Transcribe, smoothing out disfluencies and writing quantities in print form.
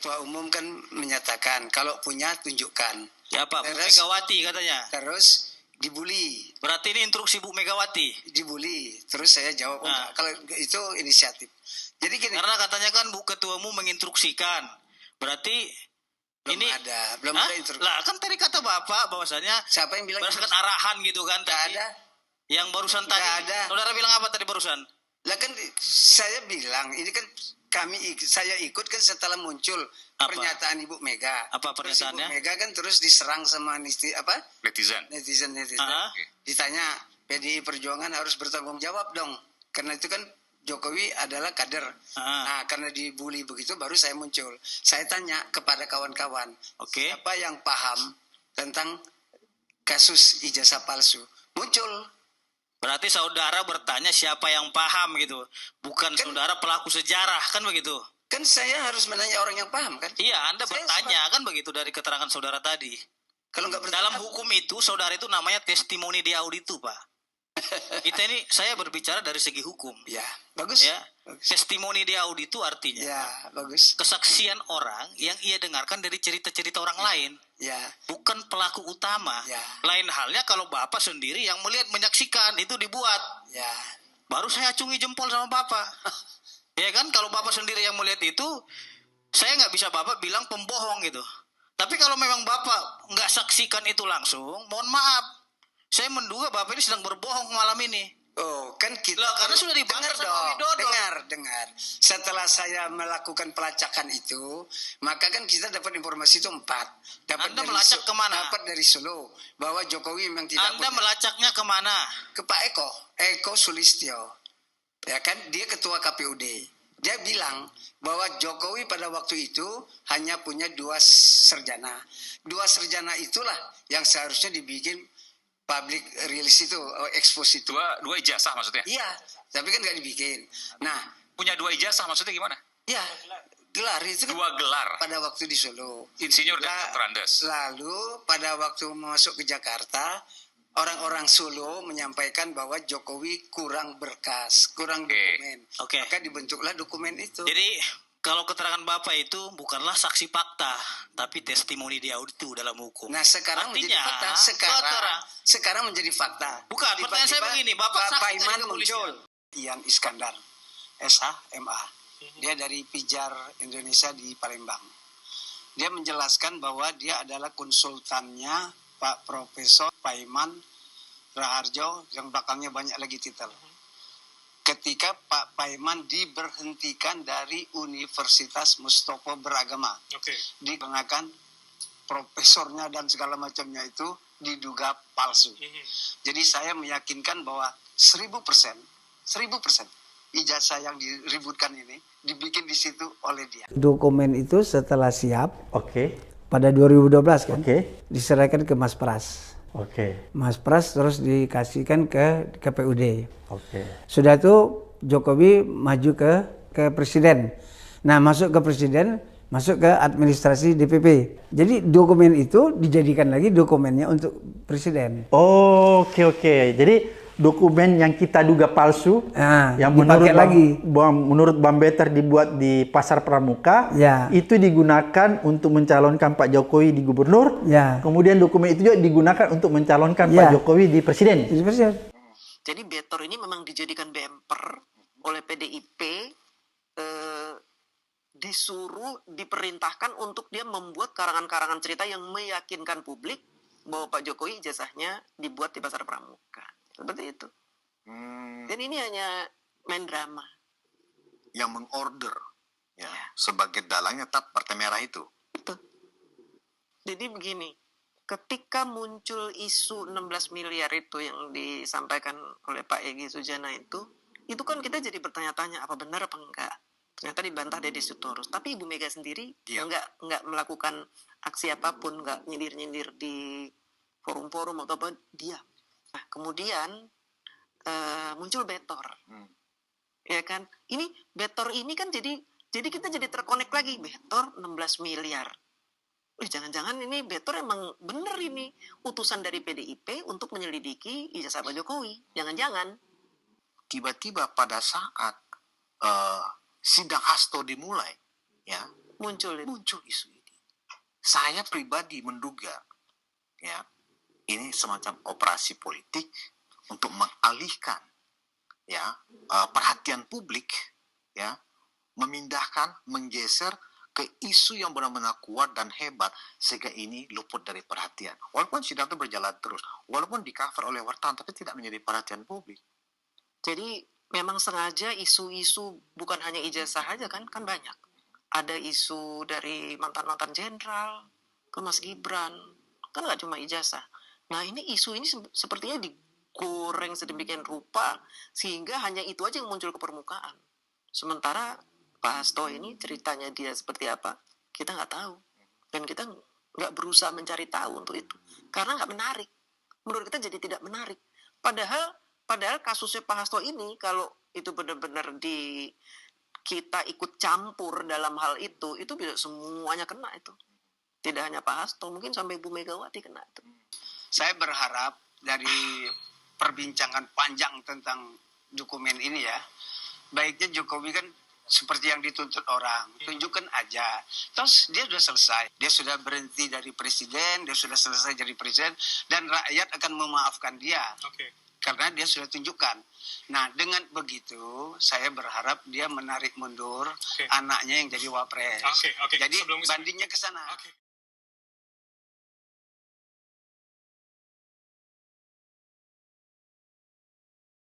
Ketua Umum kan menyatakan kalau punya tunjukkan. Ya Pak, Bu Megawati katanya. Terus dibully. Berarti ini instruksi Bu Megawati. Dibully. Terus saya jawab, kalau itu inisiatif. Jadi gini. Karena katanya kan Bu Ketua Umum menginstruksikan. Berarti belum ada instruksi. Lah kan tadi kata Bapak bahwasanya siapa yang bilang berdasarkan arahan gitu kan tadi. Ada. Yang barusan tadi. Ada. Saudara bilang apa tadi barusan? Lah kan saya bilang ini kan saya ikut kan setelah muncul pernyataan Ibu Mega. Apa pernyataannya? Ibu Mega kan terus diserang sama netizen. Ditanya PDI Perjuangan harus bertanggung jawab dong. Karena itu kan Jokowi adalah kader. Nah, karena dibully begitu baru saya muncul. Saya tanya kepada kawan-kawan, siapa yang paham tentang kasus ijazah palsu? Muncul. Berarti saudara bertanya siapa yang paham gitu, bukan kan, saudara pelaku sejarah kan begitu? Kan saya harus menanya orang yang paham kan? Iya, Anda bertanya kan begitu dari keterangan saudara tadi. Kalau nggak bertanya, dalam hukum itu saudara itu namanya testimoni di auditu, Pak. Kita ini saya berbicara dari segi hukum. Ya, bagus. Ya, testimoni di auditu artinya. Ya, bagus. Kesaksian orang yang ia dengarkan dari cerita-cerita orang lain. Ya. Bukan pelaku utama. Ya. Lain halnya kalau Bapak sendiri yang melihat menyaksikan itu dibuat. Ya. Baru saya acungi jempol sama Bapak. Ya kan, kalau Bapak sendiri yang melihat itu, saya nggak bisa Bapak bilang pembohong gitu. Tapi kalau memang Bapak nggak saksikan itu langsung, mohon maaf, saya menduga Bapak ini sedang berbohong malam ini. Oh, kan kita karena sudah dibakar sama Widodo. Dengar. Setelah saya melakukan pelacakan itu, maka kan kita dapat informasi itu 4. Anda melacak kemana? Dapat dari Solo bahwa Jokowi memang tidak. Anda melacaknya kemana? Ke Pak Eko Sulistyo. Ya kan, dia ketua KPUD. Dia bilang bahwa Jokowi pada waktu itu hanya punya 2 sarjana. 2 sarjana itulah yang seharusnya dibikin public release itu, expose itu. Dua ijazah maksudnya? Iya, tapi kan nggak dibikin. Nah, punya 2 ijazah maksudnya gimana? Iya, gelar itu kan 2 gelar pada waktu di Solo. Insinyur dan doktorandes. Lalu pada waktu masuk ke Jakarta, orang-orang Solo menyampaikan bahwa Jokowi kurang berkas, kurang dokumen. Maka dibentuklah dokumen itu. Jadi kalau keterangan Bapak itu bukanlah saksi fakta, tapi testimoni di auditu dalam hukum. Nah, sekarang artinya, menjadi fakta. Sekarang menjadi fakta. Bukan, pertanyaan saya begini, Bapak saksi Iman muncul. Ian Iskandar, SH.MA. Dia dari Pijar Indonesia di Palembang. Dia menjelaskan bahwa dia adalah konsultannya Pak Profesor Paiman Raharjo, yang belakangnya banyak lagi titel. Ketika Pak Paiman diberhentikan dari Universitas Mustopo Beragama. Dikarenakan profesornya dan segala macamnya itu diduga palsu. Jadi saya meyakinkan bahwa 1000% ijazah yang diributkan ini dibikin di situ oleh dia. Dokumen itu setelah siap, pada 2012 kan, diserahkan ke Mas Pras. Mas Pras terus dikasihkan ke KPUD. Sudah itu Jokowi maju ke presiden. Nah, masuk ke presiden, masuk ke administrasi DPP. Jadi dokumen itu dijadikan lagi dokumennya untuk presiden. Jadi dokumen yang kita duga palsu, yang menurut Bang Beter dibuat di Pasar Pramuka, itu digunakan untuk mencalonkan Pak Jokowi di gubernur. Kemudian dokumen itu juga digunakan untuk mencalonkan Pak Jokowi di presiden. Jadi Betor ini memang dijadikan bemper oleh PDIP, diperintahkan untuk dia membuat karangan-karangan cerita yang meyakinkan publik bahwa Pak Jokowi ijazahnya dibuat di Pasar Pramuka. Seperti itu. Dan ini hanya main drama. Yang mengorder sebagai dalangnya tetap Partai Merah itu. Betul. Jadi begini, ketika muncul isu 16 miliar itu yang disampaikan oleh Pak Egy Sujana itu kan kita jadi bertanya-tanya apa benar apa enggak. Ternyata dibantah Deddy Sitorus. Tapi Ibu Mega sendiri enggak melakukan aksi apapun, enggak nyindir-nyindir di forum-forum atau apa, diam. Nah, kemudian muncul Betor. Ya kan? Ini Betor ini kan jadi kita jadi terkonek lagi. Betor 16 miliar. Jangan-jangan ini Betor emang bener ini utusan dari PDIP untuk menyelidiki ijazah Pak Jokowi. Jangan-jangan. Tiba-tiba pada saat sidang Hasto dimulai, muncul isu ini. Saya pribadi menduga, ya, ini semacam operasi politik untuk mengalihkan, ya, perhatian publik, ya, memindahkan, menggeser ke isu yang benar-benar kuat dan hebat sehingga ini luput dari perhatian. Walaupun sidang itu berjalan terus, walaupun di cover oleh wartawan, tapi tidak menjadi perhatian publik. Jadi memang sengaja isu-isu bukan hanya ijazah aja kan banyak. Ada isu dari mantan-mantan jenderal ke Mas Gibran, kan nggak cuma ijazah. Nah ini isu ini sepertinya digoreng sedemikian rupa sehingga hanya itu aja yang muncul ke permukaan. Sementara Pak Hasto ini ceritanya dia seperti apa kita nggak tahu, dan kita nggak berusaha mencari tahu untuk itu karena nggak menarik. Menurut kita jadi tidak menarik. Padahal kasusnya Pak Hasto ini kalau itu benar-benar kita ikut campur dalam hal itu bisa semuanya kena itu. Tidak hanya Pak Hasto, mungkin sampai Bu Megawati kena itu. Saya berharap dari perbincangan panjang tentang dokumen ini ya, baiknya Jokowi kan seperti yang dituntut orang, tunjukkan aja. Terus dia sudah selesai, dia sudah berhenti dari presiden, dia sudah selesai jadi presiden, dan rakyat akan memaafkan dia. Karena dia sudah tunjukkan. Nah, dengan begitu, saya berharap dia menarik mundur anaknya yang jadi wapres. Jadi bandingnya ke sana.